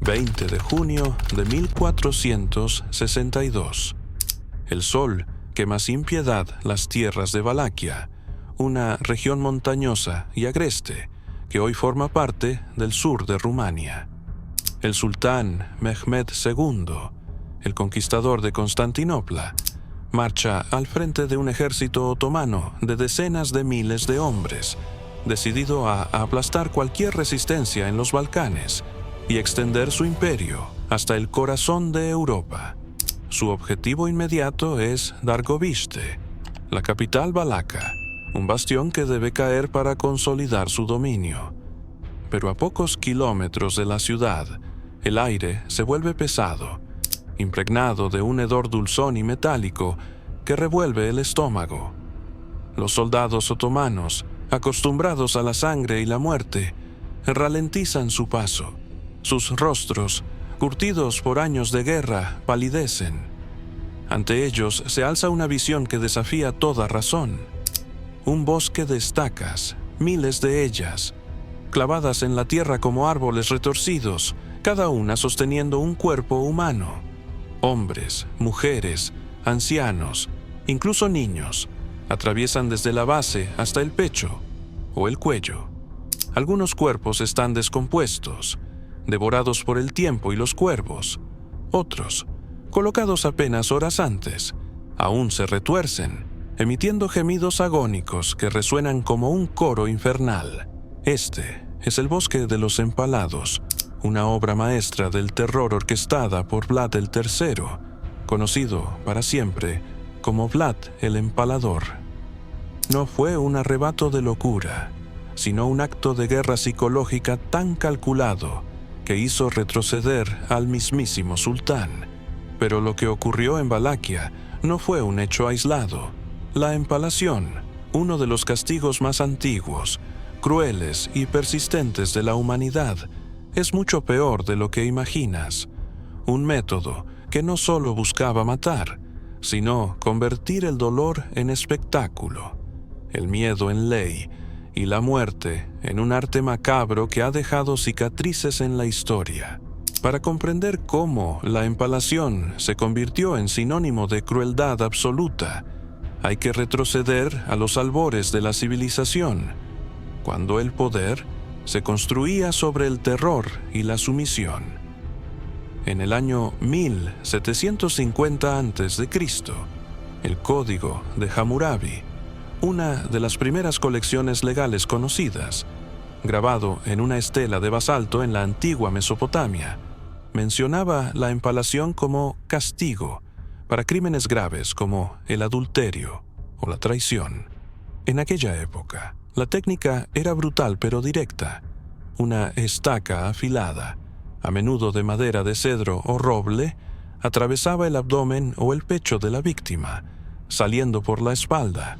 20 de junio de 1462. El sol quema sin piedad las tierras de Valaquia, una región montañosa y agreste que hoy forma parte del sur de Rumania. El sultán Mehmed II, el conquistador de Constantinopla, marcha al frente de un ejército otomano de decenas de miles de hombres, decidido a aplastar cualquier resistencia en los Balcanes y extender su imperio hasta el corazón de Europa. Su objetivo inmediato es Dargoviste, la capital valaca, un bastión que debe caer para consolidar su dominio. Pero a pocos kilómetros de la ciudad, el aire se vuelve pesado, impregnado de un hedor dulzón y metálico que revuelve el estómago. Los soldados otomanos, acostumbrados a la sangre y la muerte, ralentizan su paso. Sus rostros, curtidos por años de guerra, palidecen. Ante ellos se alza una visión que desafía toda razón. Un bosque de estacas, miles de ellas, clavadas en la tierra como árboles retorcidos, cada una sosteniendo un cuerpo humano. Hombres, mujeres, ancianos, incluso niños, atraviesan desde la base hasta el pecho o el cuello. Algunos cuerpos están descompuestos, devorados por el tiempo y los cuervos. Otros, colocados apenas horas antes, aún se retuercen, emitiendo gemidos agónicos que resuenan como un coro infernal. Este es el Bosque de los Empalados, una obra maestra del terror orquestada por Vlad el III, conocido para siempre como Vlad el Empalador. No fue un arrebato de locura, sino un acto de guerra psicológica tan calculado que hizo retroceder al mismísimo sultán. Pero lo que ocurrió en Valaquia no fue un hecho aislado. La empalación, uno de los castigos más antiguos, crueles y persistentes de la humanidad, es mucho peor de lo que imaginas. Un método que no solo buscaba matar, sino convertir el dolor en espectáculo, el miedo en ley y la muerte en un arte macabro que ha dejado cicatrices en la historia. Para comprender cómo la empalación se convirtió en sinónimo de crueldad absoluta, hay que retroceder a los albores de la civilización, cuando el poder se construía sobre el terror y la sumisión. En el año 1750 a.C., el Código de Hammurabi, una de las primeras colecciones legales conocidas, grabado en una estela de basalto en la antigua Mesopotamia, mencionaba la empalación como castigo para crímenes graves como el adulterio o la traición. En aquella época, la técnica era brutal pero directa. Una estaca afilada, a menudo de madera de cedro o roble, atravesaba el abdomen o el pecho de la víctima, saliendo por la espalda.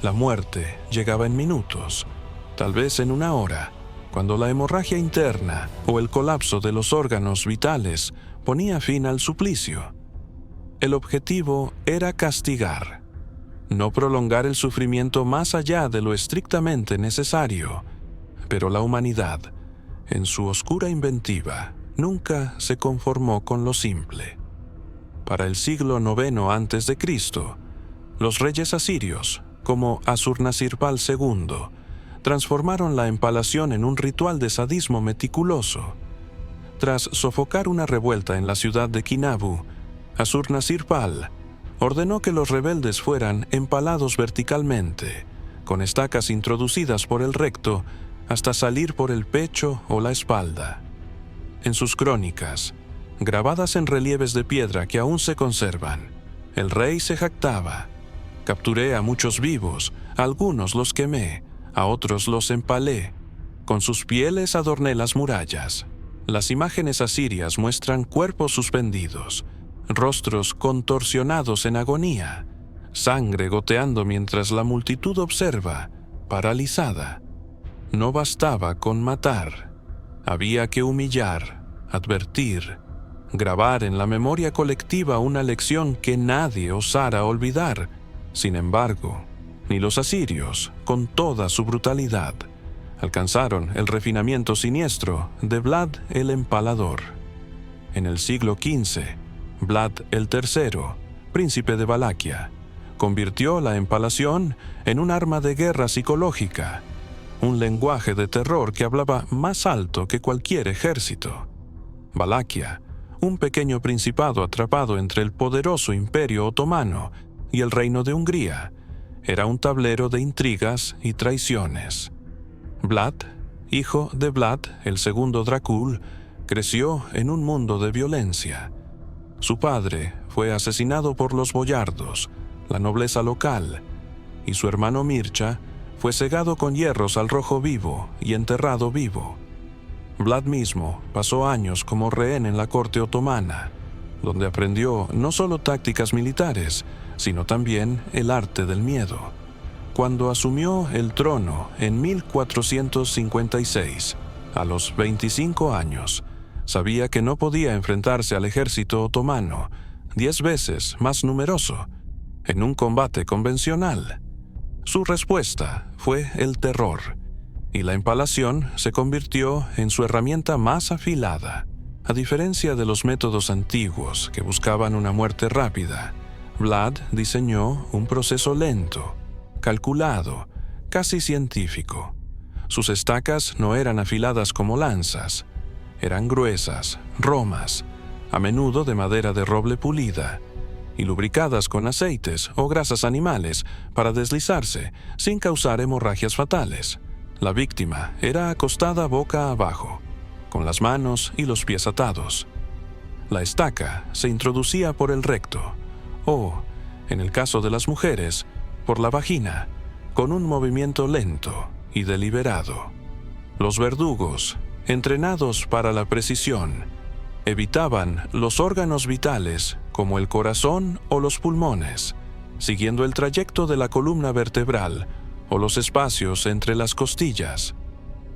La muerte llegaba en minutos, tal vez en una hora, cuando la hemorragia interna o el colapso de los órganos vitales ponía fin al suplicio. El objetivo era castigar, no prolongar el sufrimiento más allá de lo estrictamente necesario. Pero la humanidad, en su oscura inventiva, nunca se conformó con lo simple. Para el siglo IX a.C., los reyes asirios, como Assur-nasirpal II, transformaron la empalación en un ritual de sadismo meticuloso. Tras sofocar una revuelta en la ciudad de Kinabu, Assur-nasirpal ordenó que los rebeldes fueran empalados verticalmente, con estacas introducidas por el recto hasta salir por el pecho o la espalda. En sus crónicas, grabadas en relieves de piedra que aún se conservan, el rey se jactaba: capturé a muchos vivos, a algunos los quemé, a otros los empalé, con sus pieles adorné las murallas. Las imágenes asirias muestran cuerpos suspendidos, rostros contorsionados en agonía, sangre goteando mientras la multitud observa, paralizada. No bastaba con matar, había que humillar, advertir, grabar en la memoria colectiva una lección que nadie osara olvidar. Sin embargo, ni los asirios, con toda su brutalidad, alcanzaron el refinamiento siniestro de Vlad el Empalador. En el siglo XV, Vlad el III, príncipe de Valaquia, convirtió la empalación en un arma de guerra psicológica, un lenguaje de terror que hablaba más alto que cualquier ejército. Valaquia, un pequeño principado atrapado entre el poderoso Imperio Otomano y el Reino de Hungría, era un tablero de intrigas y traiciones. Vlad, hijo de Vlad el segundo Dracul, creció en un mundo de violencia. Su padre fue asesinado por los boyardos, la nobleza local, y su hermano Mircea fue cegado con hierros al rojo vivo y enterrado vivo. Vlad mismo pasó años como rehén en la corte otomana, donde aprendió no solo tácticas militares, sino también el arte del miedo. Cuando asumió el trono en 1456, a los 25 años, sabía que no podía enfrentarse al ejército otomano, 10 veces más numeroso, en un combate convencional. Su respuesta fue el terror, y la empalación se convirtió en su herramienta más afilada. A diferencia de los métodos antiguos que buscaban una muerte rápida, Vlad diseñó un proceso lento, calculado, casi científico. Sus estacas no eran afiladas como lanzas, eran gruesas, romas, a menudo de madera de roble pulida, y lubricadas con aceites o grasas animales para deslizarse sin causar hemorragias fatales. La víctima era acostada boca abajo, con las manos y los pies atados. La estaca se introducía por el recto, o, en el caso de las mujeres, por la vagina, con un movimiento lento y deliberado. Los verdugos, entrenados para la precisión, evitaban los órganos vitales como el corazón o los pulmones, siguiendo el trayecto de la columna vertebral o los espacios entre las costillas.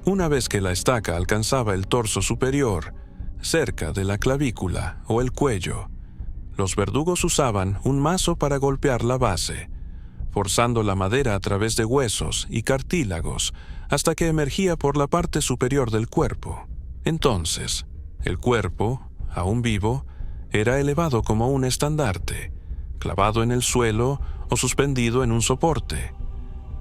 Una vez que la estaca alcanzaba el torso superior, cerca de la clavícula o el cuello, los verdugos usaban un mazo para golpear la base, forzando la madera a través de huesos y cartílagos hasta que emergía por la parte superior del cuerpo. Entonces, el cuerpo, aún vivo, era elevado como un estandarte, clavado en el suelo o suspendido en un soporte.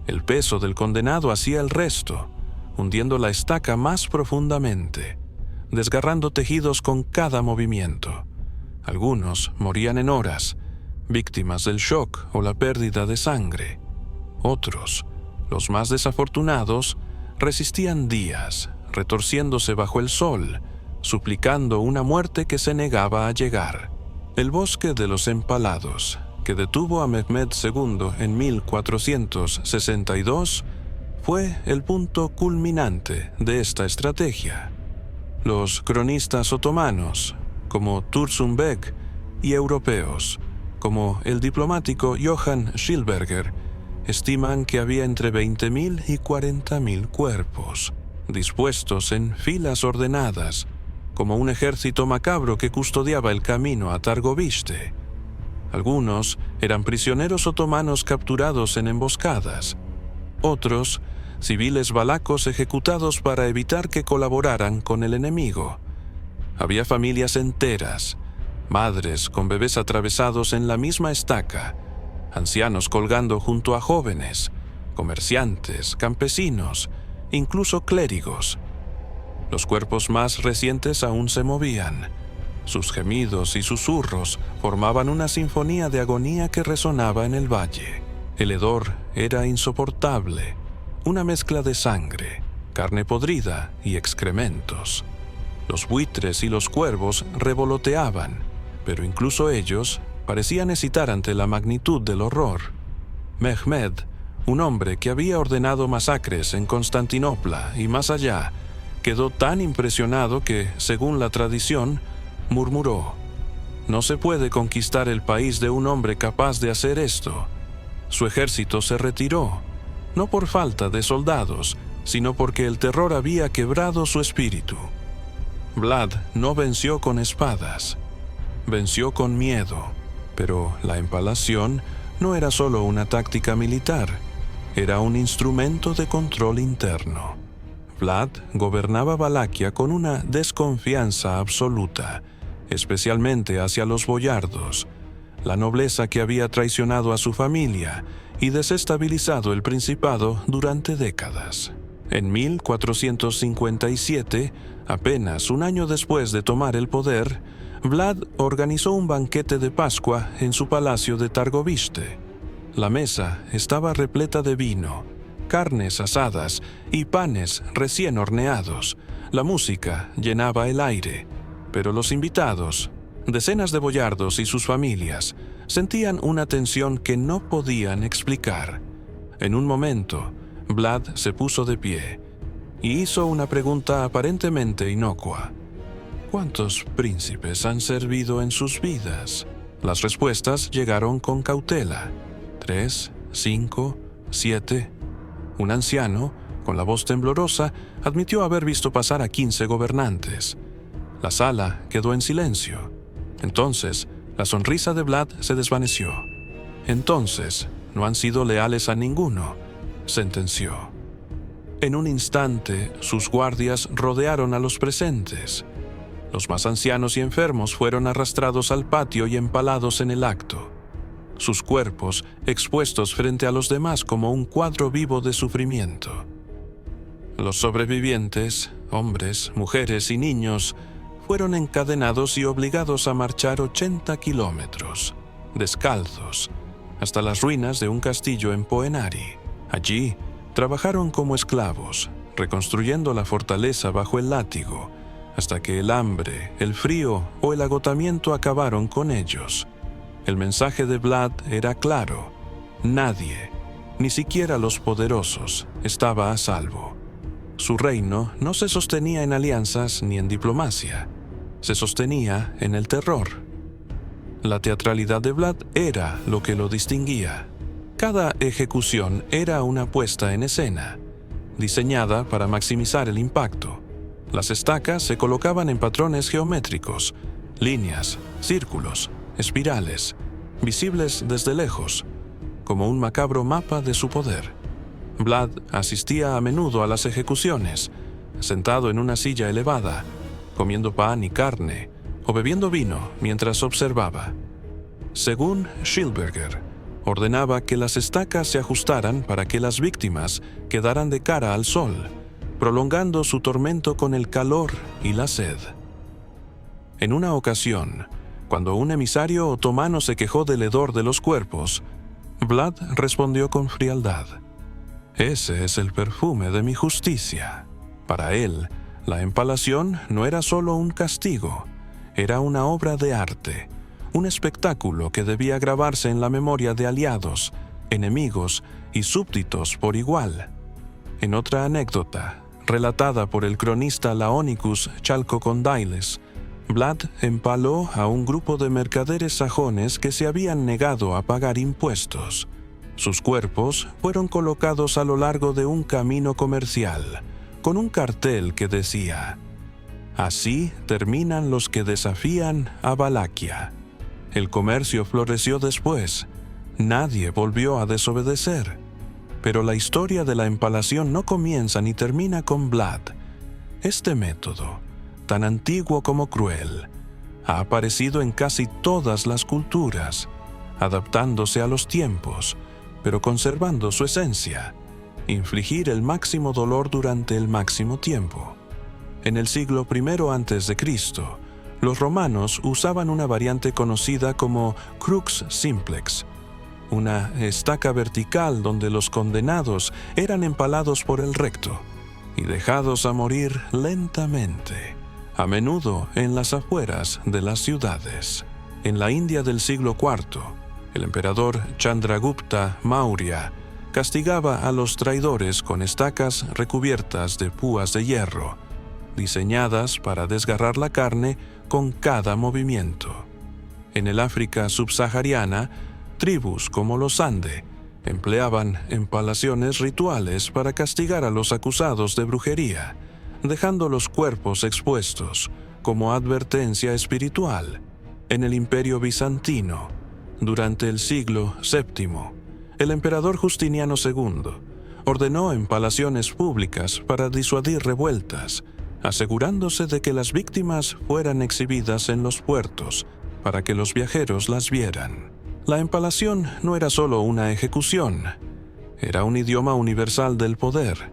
El peso del condenado hacía el resto, hundiendo la estaca más profundamente, desgarrando tejidos con cada movimiento. Algunos morían en horas, víctimas del shock o la pérdida de sangre. Otros, los más desafortunados, resistían días, retorciéndose bajo el sol, suplicando una muerte que se negaba a llegar. El bosque de los empalados, que detuvo a Mehmed II en 1462, fue el punto culminante de esta estrategia. Los cronistas otomanos, como Tursunbek, y europeos, como el diplomático Johann Schilberger, estiman que había entre 20.000 y 40.000 cuerpos, dispuestos en filas ordenadas, como un ejército macabro que custodiaba el camino a Targoviste. Algunos eran prisioneros otomanos capturados en emboscadas, otros civiles valacos ejecutados para evitar que colaboraran con el enemigo. Había familias enteras, madres con bebés atravesados en la misma estaca, ancianos colgando junto a jóvenes, comerciantes, campesinos, incluso clérigos. Los cuerpos más recientes aún se movían. Sus gemidos y susurros formaban una sinfonía de agonía que resonaba en el valle. El hedor era insoportable, una mezcla de sangre, carne podrida y excrementos. Los buitres y los cuervos revoloteaban, pero incluso ellos parecían hesitar ante la magnitud del horror. Mehmed, un hombre que había ordenado masacres en Constantinopla y más allá, quedó tan impresionado que, según la tradición, murmuró: «No se puede conquistar el país de un hombre capaz de hacer esto». Su ejército se retiró, no por falta de soldados, sino porque el terror había quebrado su espíritu. Vlad no venció con espadas, venció con miedo, pero la empalación no era solo una táctica militar, era un instrumento de control interno. Vlad gobernaba Valaquia con una desconfianza absoluta, especialmente hacia los boyardos, la nobleza que había traicionado a su familia y desestabilizado el principado durante décadas. En 1457, apenas un año después de tomar el poder, Vlad organizó un banquete de Pascua en su palacio de Targoviste. La mesa estaba repleta de vino, carnes asadas y panes recién horneados. La música llenaba el aire, pero los invitados, decenas de boyardos y sus familias, sentían una tensión que no podían explicar. En un momento, Vlad se puso de pie y hizo una pregunta aparentemente inocua. ¿Cuántos príncipes han servido en sus vidas? Las respuestas llegaron con cautela. 3, 5, 7. Un anciano, con la voz temblorosa, admitió haber visto pasar a 15 gobernantes. La sala quedó en silencio. Entonces, la sonrisa de Vlad se desvaneció. Entonces, no han sido leales a ninguno, sentenció. En un instante, sus guardias rodearon a los presentes. Los más ancianos y enfermos fueron arrastrados al patio y empalados en el acto, sus cuerpos expuestos frente a los demás como un cuadro vivo de sufrimiento. Los sobrevivientes, hombres, mujeres y niños, fueron encadenados y obligados a marchar 80 kilómetros, descalzos, hasta las ruinas de un castillo en Poenari. Allí, trabajaron como esclavos, reconstruyendo la fortaleza bajo el látigo, hasta que el hambre, el frío o el agotamiento acabaron con ellos. El mensaje de Vlad era claro: nadie, ni siquiera los poderosos, estaba a salvo. Su reino no se sostenía en alianzas ni en diplomacia, se sostenía en el terror. La teatralidad de Vlad era lo que lo distinguía. Cada ejecución era una puesta en escena, diseñada para maximizar el impacto. Las estacas se colocaban en patrones geométricos, líneas, círculos, espirales, visibles desde lejos, como un macabro mapa de su poder. Vlad asistía a menudo a las ejecuciones, sentado en una silla elevada, comiendo pan y carne, o bebiendo vino mientras observaba. Según Schilberger, ordenaba que las estacas se ajustaran para que las víctimas quedaran de cara al sol, prolongando su tormento con el calor y la sed. En una ocasión, cuando un emisario otomano se quejó del hedor de los cuerpos, Vlad respondió con frialdad: «Ese es el perfume de mi justicia». Para él, la empalación no era solo un castigo, era una obra de arte, un espectáculo que debía grabarse en la memoria de aliados, enemigos y súbditos por igual. En otra anécdota, relatada por el cronista Laonicus Chalcocondailes, Vlad empaló a un grupo de mercaderes sajones que se habían negado a pagar impuestos. Sus cuerpos fueron colocados a lo largo de un camino comercial, con un cartel que decía: «Así terminan los que desafían a Valaquia». El comercio floreció después. Nadie volvió a desobedecer. Pero la historia de la empalación no comienza ni termina con Vlad. Este método, tan antiguo como cruel, ha aparecido en casi todas las culturas, adaptándose a los tiempos, pero conservando su esencia: infligir el máximo dolor durante el máximo tiempo. En el siglo I a.C., los romanos usaban una variante conocida como crux simplex, una estaca vertical donde los condenados eran empalados por el recto y dejados a morir lentamente, a menudo en las afueras de las ciudades. En la India del siglo IV, el emperador Chandragupta Maurya castigaba a los traidores con estacas recubiertas de púas de hierro, diseñadas para desgarrar la carne con cada movimiento. En el África subsahariana, tribus como los Ande empleaban empalaciones rituales para castigar a los acusados de brujería, dejando los cuerpos expuestos como advertencia espiritual. En el Imperio Bizantino, durante el siglo VII, el emperador Justiniano II ordenó empalaciones públicas para disuadir revueltas, asegurándose de que las víctimas fueran exhibidas en los puertos para que los viajeros las vieran. La empalación no era solo una ejecución, era un idioma universal del poder,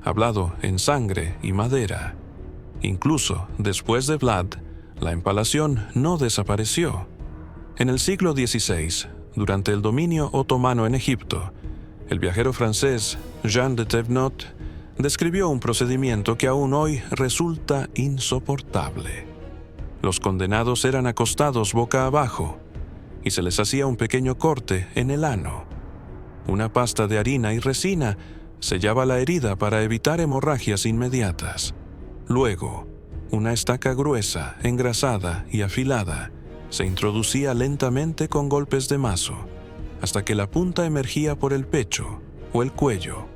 hablado en sangre y madera. Incluso después de Vlad, la empalación no desapareció. En el siglo XVI, durante el dominio otomano en Egipto, el viajero francés Jean de Thévenot describió un procedimiento que aún hoy resulta insoportable. Los condenados eran acostados boca abajo y se les hacía un pequeño corte en el ano. Una pasta de harina y resina sellaba la herida para evitar hemorragias inmediatas. Luego, una estaca gruesa, engrasada y afilada se introducía lentamente con golpes de mazo, hasta que la punta emergía por el pecho o el cuello.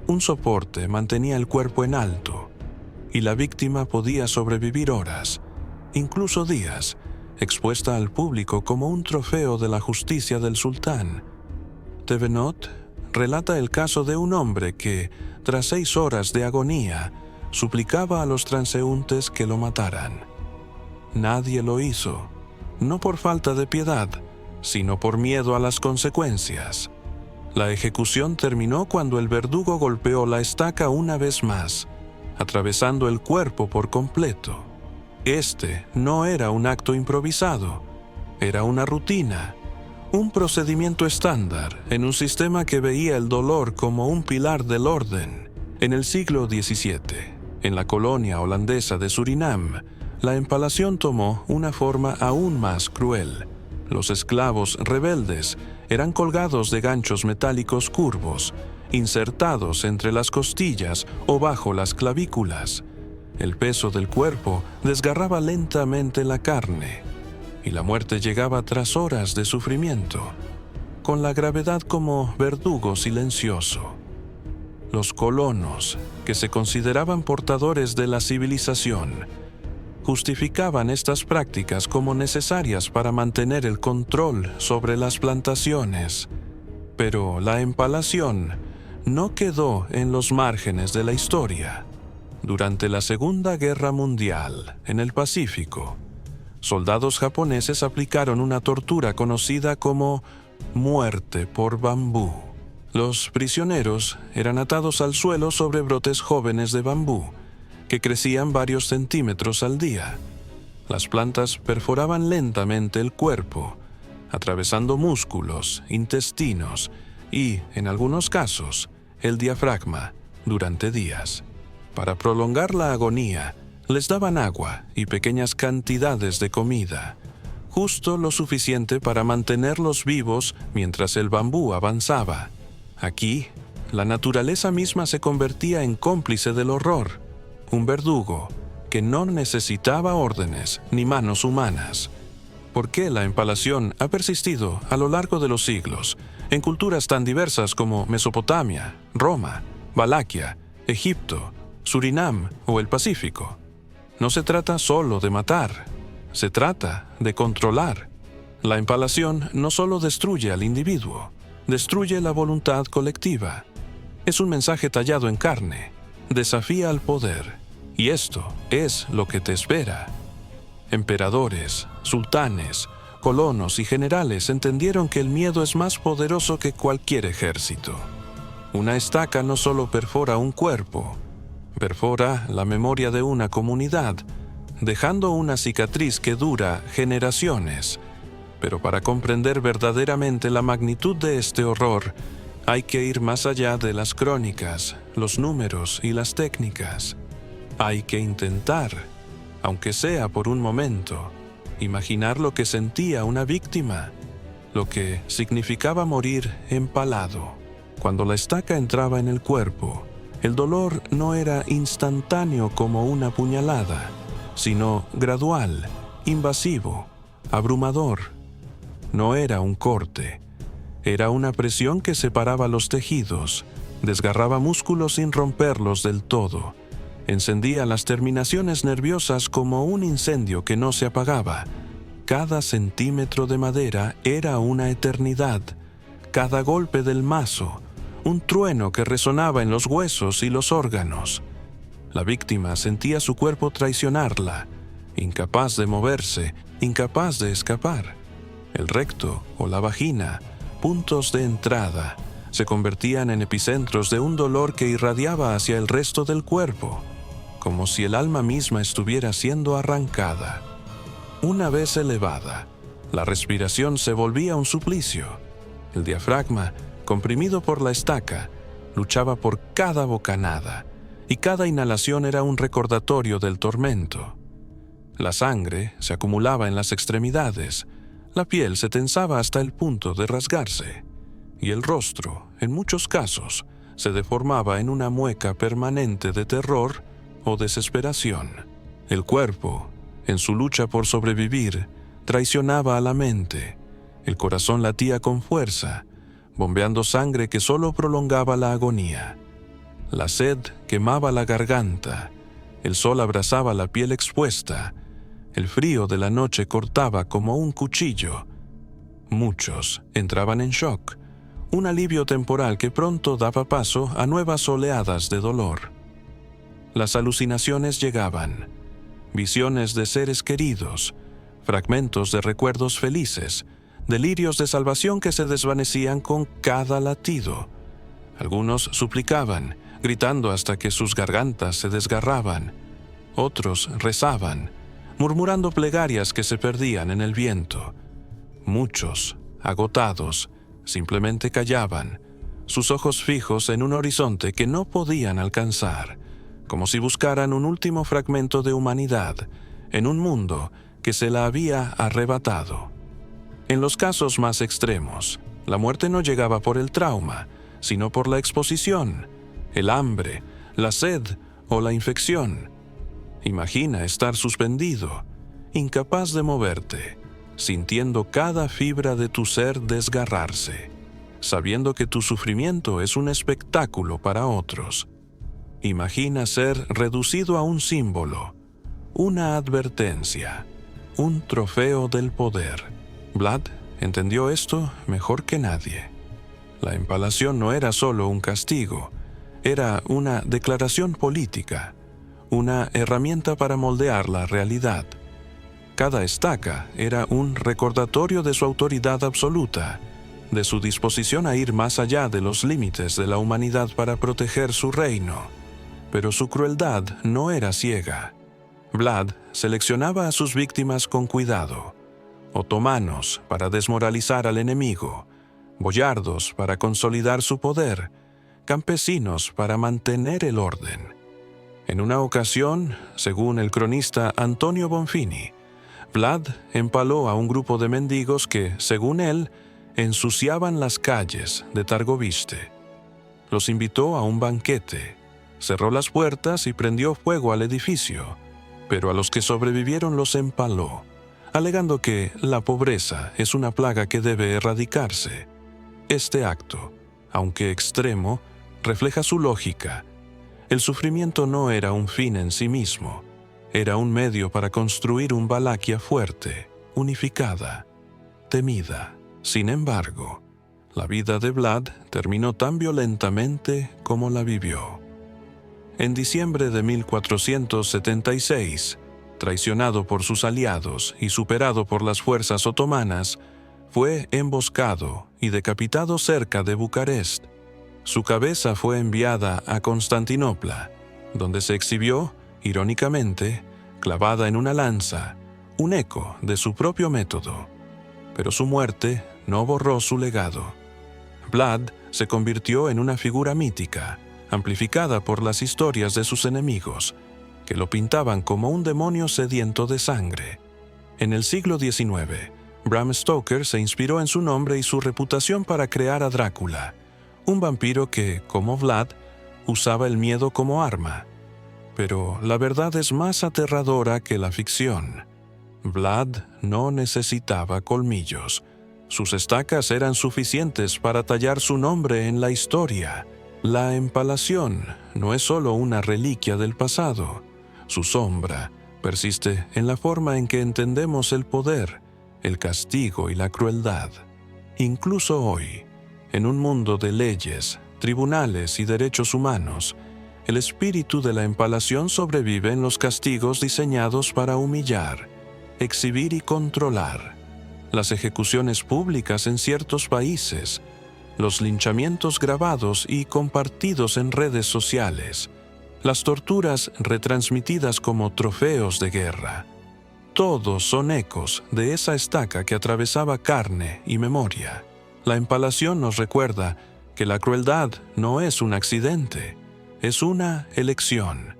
Un soporte mantenía el cuerpo en alto, y la víctima podía sobrevivir horas, incluso días, expuesta al público como un trofeo de la justicia del sultán. Thévenot relata el caso de un hombre que, tras 6 horas de agonía, suplicaba a los transeúntes que lo mataran. Nadie lo hizo, no por falta de piedad, sino por miedo a las consecuencias. La ejecución terminó cuando el verdugo golpeó la estaca una vez más, atravesando el cuerpo por completo. Este no era un acto improvisado, era una rutina, un procedimiento estándar en un sistema que veía el dolor como un pilar del orden. En el siglo XVII, en la colonia holandesa de Surinam, la empalación tomó una forma aún más cruel. Los esclavos rebeldes eran colgados de ganchos metálicos curvos, insertados entre las costillas o bajo las clavículas. El peso del cuerpo desgarraba lentamente la carne, y la muerte llegaba tras horas de sufrimiento, con la gravedad como verdugo silencioso. Los colonos, que se consideraban portadores de la civilización, justificaban estas prácticas como necesarias para mantener el control sobre las plantaciones. Pero la empalación no quedó en los márgenes de la historia. Durante la Segunda Guerra Mundial, en el Pacífico, soldados japoneses aplicaron una tortura conocida como muerte por bambú. Los prisioneros eran atados al suelo sobre brotes jóvenes de bambú, que crecían varios centímetros al día. Las plantas perforaban lentamente el cuerpo, atravesando músculos, intestinos y, en algunos casos, el diafragma durante días. Para prolongar la agonía, les daban agua y pequeñas cantidades de comida, justo lo suficiente para mantenerlos vivos mientras el bambú avanzaba. Aquí, la naturaleza misma se convertía en cómplice del horror, un verdugo que no necesitaba órdenes ni manos humanas. ¿Por qué la empalación ha persistido a lo largo de los siglos en culturas tan diversas como Mesopotamia, Roma, Valaquia, Egipto, Surinam o el Pacífico? No se trata solo de matar, se trata de controlar. La empalación no solo destruye al individuo, destruye la voluntad colectiva. Es un mensaje tallado en carne, desafía al poder, y esto es lo que te espera. Emperadores, sultanes, colonos y generales entendieron que el miedo es más poderoso que cualquier ejército. Una estaca no solo perfora un cuerpo, perfora la memoria de una comunidad, dejando una cicatriz que dura generaciones. Pero para comprender verdaderamente la magnitud de este horror, hay que ir más allá de las crónicas, los números y las técnicas. Hay que intentar, aunque sea por un momento, imaginar lo que sentía una víctima, lo que significaba morir empalado. Cuando la estaca entraba en el cuerpo, el dolor no era instantáneo como una puñalada, sino gradual, invasivo, abrumador. No era un corte, era una presión que separaba los tejidos, desgarraba músculos sin romperlos del todo, encendía las terminaciones nerviosas como un incendio que no se apagaba. Cada centímetro de madera era una eternidad, cada golpe del mazo, un trueno que resonaba en los huesos y los órganos. La víctima sentía su cuerpo traicionarla, incapaz de moverse, incapaz de escapar. El recto o la vagina, puntos de entrada, se convertían en epicentros de un dolor que irradiaba hacia el resto del cuerpo, como si el alma misma estuviera siendo arrancada. Una vez elevada, la respiración se volvía un suplicio. El diafragma, comprimido por la estaca, luchaba por cada bocanada, y cada inhalación era un recordatorio del tormento. La sangre se acumulaba en las extremidades, la piel se tensaba hasta el punto de rasgarse, y el rostro, en muchos casos, se deformaba en una mueca permanente de terror o desesperación. El cuerpo, en su lucha por sobrevivir, traicionaba a la mente. El corazón latía con fuerza, bombeando sangre que solo prolongaba la agonía. La sed quemaba la garganta, el sol abrasaba la piel expuesta, el frío de la noche cortaba como un cuchillo. Muchos entraban en shock, un alivio temporal que pronto daba paso a nuevas oleadas de dolor. Las alucinaciones llegaban, visiones de seres queridos, fragmentos de recuerdos felices, delirios de salvación que se desvanecían con cada latido. Algunos suplicaban, gritando hasta que sus gargantas se desgarraban. Otros rezaban, murmurando plegarias que se perdían en el viento. Muchos, agotados, simplemente callaban, sus ojos fijos en un horizonte que no podían alcanzar, como si buscaran un último fragmento de humanidad en un mundo que se la había arrebatado. En los casos más extremos, la muerte no llegaba por el trauma, sino por la exposición, el hambre, la sed o la infección. Imagina estar suspendido, incapaz de moverte, sintiendo cada fibra de tu ser desgarrarse, sabiendo que tu sufrimiento es un espectáculo para otros. Imagina ser reducido a un símbolo, una advertencia, un trofeo del poder. Vlad entendió esto mejor que nadie. La empalación no era solo un castigo, era una declaración política, una herramienta para moldear la realidad. Cada estaca era un recordatorio de su autoridad absoluta, de su disposición a ir más allá de los límites de la humanidad para proteger su reino. Pero su crueldad no era ciega. Vlad seleccionaba a sus víctimas con cuidado. Otomanos para desmoralizar al enemigo, boyardos para consolidar su poder, campesinos para mantener el orden. En una ocasión, según el cronista Antonio Bonfini, Vlad empaló a un grupo de mendigos que, según él, ensuciaban las calles de Targoviste. Los invitó a un banquete, cerró las puertas y prendió fuego al edificio, pero a los que sobrevivieron los empaló, alegando que la pobreza es una plaga que debe erradicarse. Este acto, aunque extremo, refleja su lógica. El sufrimiento no era un fin en sí mismo, era un medio para construir un Valaquia fuerte, unificada, temida. Sin embargo, la vida de Vlad terminó tan violentamente como la vivió. En diciembre de 1476, traicionado por sus aliados y superado por las fuerzas otomanas, fue emboscado y decapitado cerca de Bucarest. Su cabeza fue enviada a Constantinopla, donde se exhibió, irónicamente, clavada en una lanza, un eco de su propio método. Pero su muerte no borró su legado. Vlad se convirtió en una figura mítica, amplificada por las historias de sus enemigos, que lo pintaban como un demonio sediento de sangre. En el siglo XIX, Bram Stoker se inspiró en su nombre y su reputación para crear a Drácula, un vampiro que, como Vlad, usaba el miedo como arma. Pero la verdad es más aterradora que la ficción. Vlad no necesitaba colmillos. Sus estacas eran suficientes para tallar su nombre en la historia. La empalación no es solo una reliquia del pasado. Su sombra persiste en la forma en que entendemos el poder, el castigo y la crueldad. Incluso hoy, en un mundo de leyes, tribunales y derechos humanos, el espíritu de la empalación sobrevive en los castigos diseñados para humillar, exhibir y controlar. Las ejecuciones públicas en ciertos países, los linchamientos grabados y compartidos en redes sociales, las torturas retransmitidas como trofeos de guerra. Todos son ecos de esa estaca que atravesaba carne y memoria. La empalación nos recuerda que la crueldad no es un accidente, es una elección,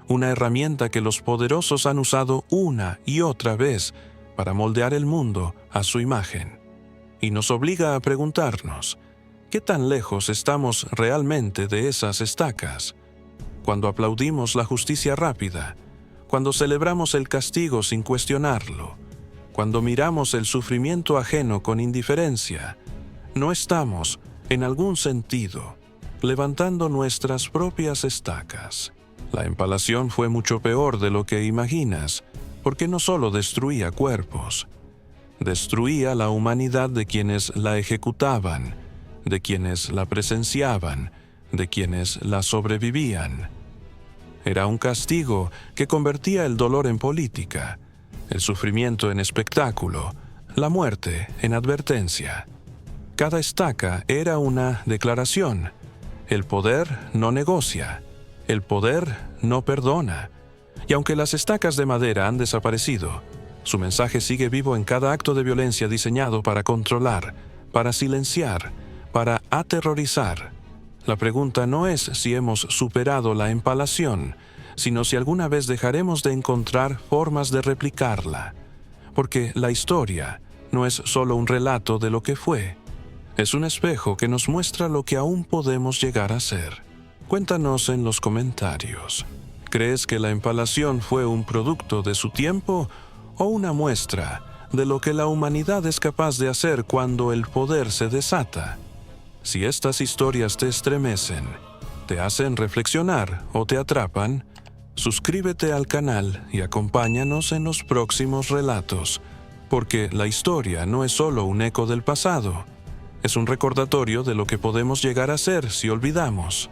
una herramienta que los poderosos han usado una y otra vez para moldear el mundo a su imagen. Y nos obliga a preguntarnos, ¿qué tan lejos estamos realmente de esas estacas? Cuando aplaudimos la justicia rápida, cuando celebramos el castigo sin cuestionarlo, cuando miramos el sufrimiento ajeno con indiferencia, no estamos, en algún sentido, levantando nuestras propias estacas. La empalación fue mucho peor de lo que imaginas, porque no solo destruía cuerpos, destruía la humanidad de quienes la ejecutaban, de quienes la presenciaban, de quienes la sobrevivían. Era un castigo que convertía el dolor en política, el sufrimiento en espectáculo, la muerte en advertencia. Cada estaca era una declaración. El poder no negocia, el poder no perdona. Y aunque las estacas de madera han desaparecido, su mensaje sigue vivo en cada acto de violencia diseñado para controlar, para silenciar, para aterrorizar. La pregunta no es si hemos superado la empalación, sino si alguna vez dejaremos de encontrar formas de replicarla. Porque la historia no es solo un relato de lo que fue, es un espejo que nos muestra lo que aún podemos llegar a ser. Cuéntanos en los comentarios. ¿Crees que la empalación fue un producto de su tiempo o una muestra de lo que la humanidad es capaz de hacer cuando el poder se desata? Si estas historias te estremecen, te hacen reflexionar o te atrapan, suscríbete al canal y acompáñanos en los próximos relatos, porque la historia no es solo un eco del pasado, es un recordatorio de lo que podemos llegar a ser si olvidamos.